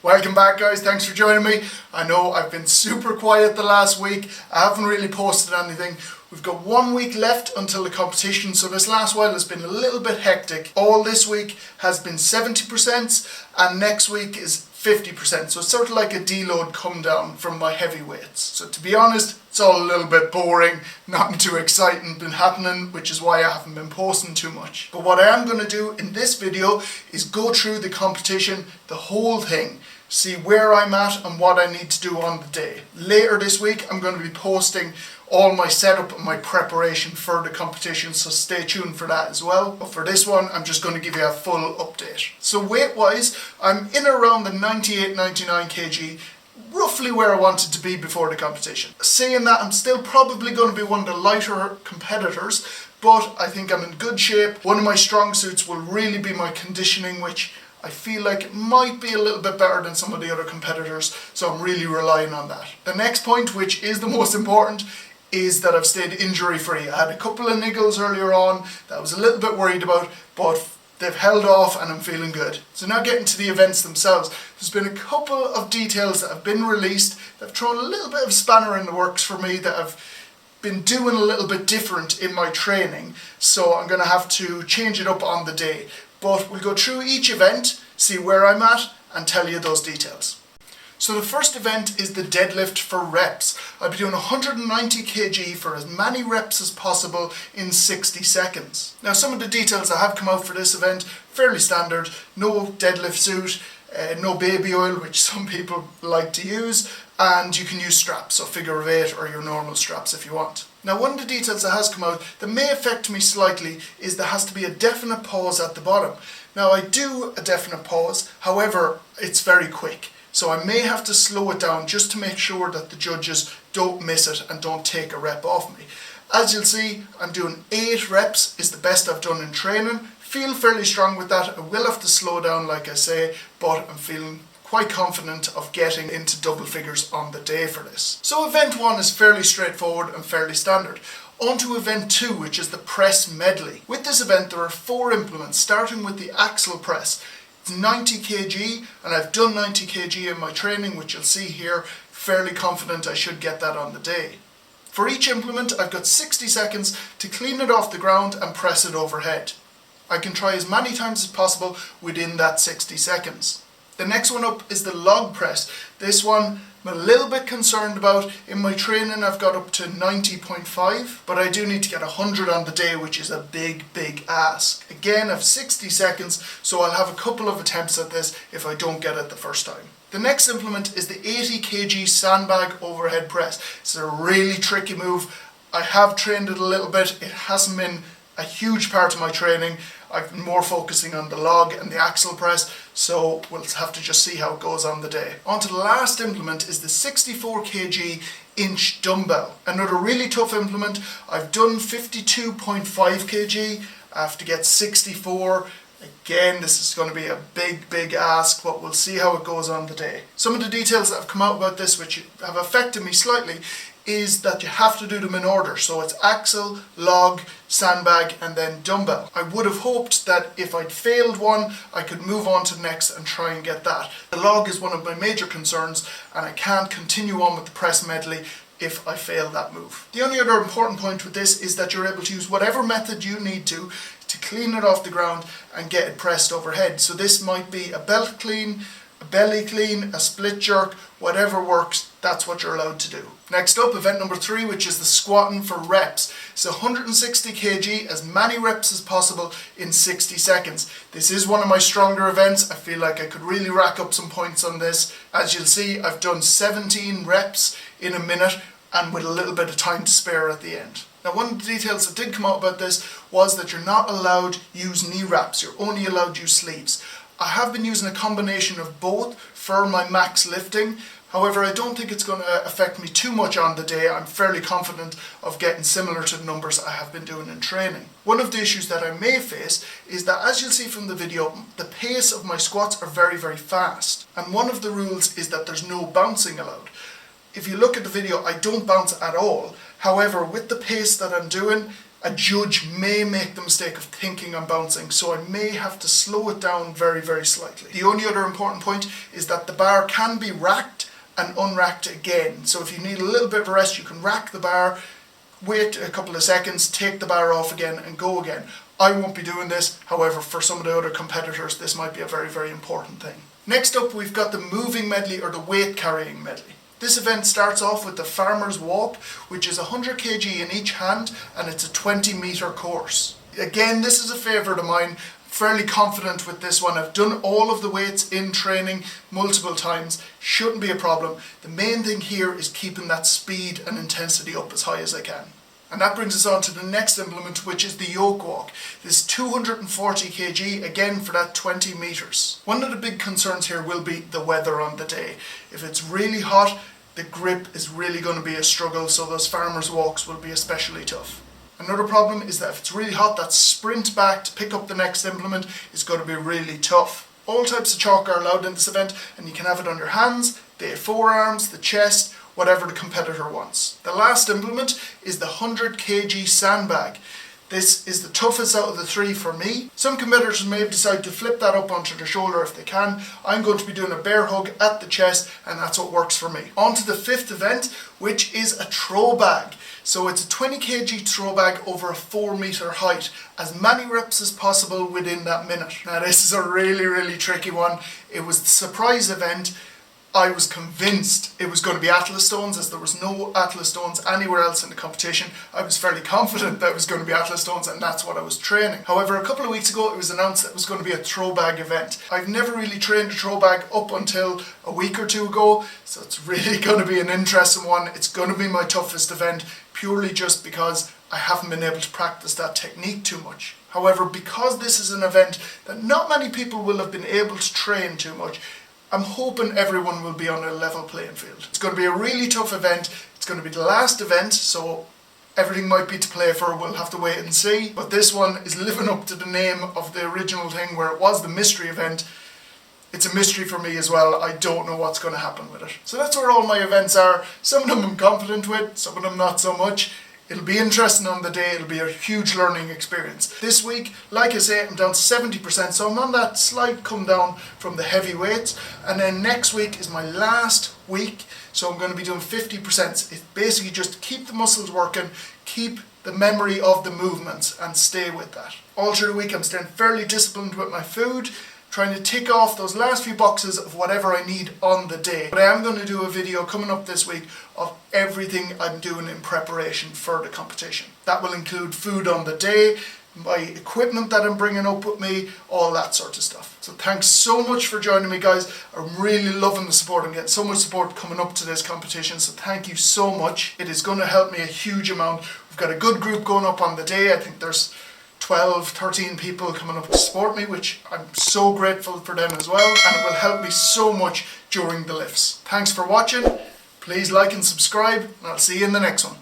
Welcome back, guys. Thanks for joining me. I know I've been super quiet the last week. I haven't really posted anything. We've got 1 week left until the competition, so this last while has been a little bit hectic. All this week has been 70% and next week is 50%, so it's sort of like a deload come down from my heavy weights. So to be honest, it's all a little bit boring, nothing too exciting been happening, which is why I haven't been posting too much. But what I am going to do in this video is go through the competition, the whole thing, see where I'm at and what I need to do on the day. Later this week I'm going to be posting all my setup and my preparation for the competition, so stay tuned for that as well. But for this one, I'm just going to give you a full update. So weight wise, I'm in around the 98-99 kg, roughly where I wanted to be before the competition. Saying that, I'm still probably going to be one of the lighter competitors, but I think I'm in good shape. One of my strong suits will really be my conditioning, which I feel like it might be a little bit better than some of the other competitors, so I'm really relying on that. The next point, which is the most important, is that I've stayed injury free. I had a couple of niggles earlier on that I was a little bit worried about, but they've held off and I'm feeling good. So now getting to the events themselves, there's been a couple of details that have been released that have thrown a little bit of spanner in the works for me, that I've been doing a little bit different in my training, so I'm going to have to change it up on the day. But we'll go through each event, see where I'm at and tell you those details. So the first event is the deadlift for reps. I'll be doing 190 kg for as many reps as possible in 60 seconds. Now some of the details that have come out for this event, fairly standard. No deadlift suit, no baby oil, which some people like to use, and you can use straps, so figure of 8 or your normal straps if you want. Now one of the details that has come out that may affect me slightly is there has to be a definite pause at the bottom. Now I do a definite pause, however it's very quick. So I may have to slow it down just to make sure that the judges don't miss it and don't take a rep off me. As you'll see, I'm doing 8 reps is the best I've done in training. Feel fairly strong with that. I will have to slow down like I say, but I'm feeling quite confident of getting into double figures on the day for this. So event 1 is fairly straightforward and fairly standard. On to event 2, which is the press medley. With this event there are 4 implements, starting with the axle press. 90 kg, and I've done 90 kg in my training, which you'll see here. Fairly confident I should get that on the day. For each implement I've got 60 seconds to clean it off the ground and press it overhead. I can try as many times as possible within that 60 seconds. The next one up is the log press. This one I'm a little bit concerned about. In my training I've got up to 90.5, but I do need to get 100 on the day, which is a big ask. Again, I've 60 seconds, so I'll have a couple of attempts at this if I don't get it the first time. The next implement is the 80 kg sandbag overhead press. It's a really tricky move. I have trained it a little bit. It hasn't been a huge part of my training. I've been more focusing on the log and the axle press, so we'll have to just see how it goes on the day. On to the last implement is the 64 kg inch dumbbell. Another really tough implement. I've done 52.5 kg. I have to get 64. Again, this is going to be a big ask, but we'll see how it goes on the day. Some of the details that have come out about this, which have affected me slightly, is that you have to do them in order. So it's axle, log, sandbag and then dumbbell. I would have hoped that if I'd failed one, I could move on to the next and try and get that. The log is one of my major concerns and I can't continue on with the press medley if I fail that move. The only other important point with this is that you're able to use whatever method you need to clean it off the ground and get it pressed overhead. So this might be a belt clean, a belly clean, a split jerk, whatever works, that's what you're allowed to do. Next up, event number 3, which is the squatting for reps. It's 160 kg, as many reps as possible in 60 seconds. This is one of my stronger events. I feel like I could really rack up some points on this. As you'll see, I've done 17 reps in a minute and with a little bit of time to spare at the end. Now one of the details that did come out about this was that you're not allowed to use knee wraps, you're only allowed to use sleeves. I have been using a combination of both for my max lifting. However, I don't think it's going to affect me too much on the day. I'm fairly confident of getting similar to the numbers I have been doing in training. One of the issues that I may face is that, as you'll see from the video, the pace of my squats are very fast. And one of the rules is that there's no bouncing allowed. If you look at the video, I don't bounce at all. However, with the pace that I'm doing, a judge may make the mistake of thinking I'm bouncing, so I may have to slow it down very, very slightly. The only other important point is that the bar can be racked and unracked again. So if you need a little bit of a rest, you can rack the bar, wait a couple of seconds, take the bar off again and go again. I won't be doing this, however for some of the other competitors this might be a very, very important thing. Next up we've got the moving medley, or the weight carrying medley. This event starts off with the farmer's walk, which is 100 kg in each hand, and it's a 20-metre course. Again, this is a favourite of mine. Fairly confident with this one. I've done all of the weights in training multiple times. Shouldn't be a problem. The main thing here is keeping that speed and intensity up as high as I can. And that brings us on to the next implement, which is the yoke walk. This is 240 kg, again for that 20 metres. One of the big concerns here will be the weather on the day. If it's really hot, the grip is really going to be a struggle, so those farmers' walks will be especially tough. Another problem is that if it's really hot, that sprint back to pick up the next implement is going to be really tough. All types of chalk are allowed in this event, and you can have it on your hands, the forearms, the chest, whatever the competitor wants. The last implement is the 100 kg sandbag. This is the toughest out of the three for me. Some competitors may decide to flip that up onto their shoulder if they can. I'm going to be doing a bear hug at the chest, and that's what works for me. On to the fifth event, which is a throw bag. So it's a 20 kg throw bag over a 4-metre height, as many reps as possible within that minute. Now this is a really, really tricky one. It was the surprise event. I was convinced it was going to be Atlas stones, as there was no Atlas stones anywhere else in the competition. I was fairly confident that it was going to be Atlas stones, and that's what I was training. However, a couple of weeks ago it was announced that it was going to be a throw bag event. I've never really trained a throw bag up until a week or two ago, so it's really going to be an interesting one. It's going to be my toughest event, purely just because I haven't been able to practice that technique too much. However, because this is an event that not many people will have been able to train too much, I'm hoping everyone will be on a level playing field. It's going to be a really tough event. It's going to be the last event, so everything might be to play for. We'll have to wait and see. But this one is living up to the name of the original thing, where it was the mystery event. It's a mystery for me as well. I don't know what's going to happen with it. So that's where all my events are. Some of them I'm confident with, some of them not so much. It'll be interesting on the day. It'll be a huge learning experience. This week, like I say, I'm down to 70%, so I'm on that slight come down from the heavy weights. And then next week is my last week, so I'm going to be doing 50%. It's basically just to keep the muscles working, keep the memory of the movements, and stay with that. All through the week, I'm staying fairly disciplined with my food, trying to tick off those last few boxes of whatever I need on the day. But I am going to do a video coming up this week of everything I'm doing in preparation for the competition. That will include food on the day, my equipment that I'm bringing up with me, all that sort of stuff. So thanks so much for joining me, guys. I'm really loving the support. I'm getting so much support coming up to this competition, so thank you so much. It is going to help me a huge amount. We've got a good group going up on the day. I think there's 12, 13 people coming up to support me, which I'm so grateful for them as well, and it will help me so much during the lifts. Thanks for watching. Please like and subscribe, and I'll see you in the next one.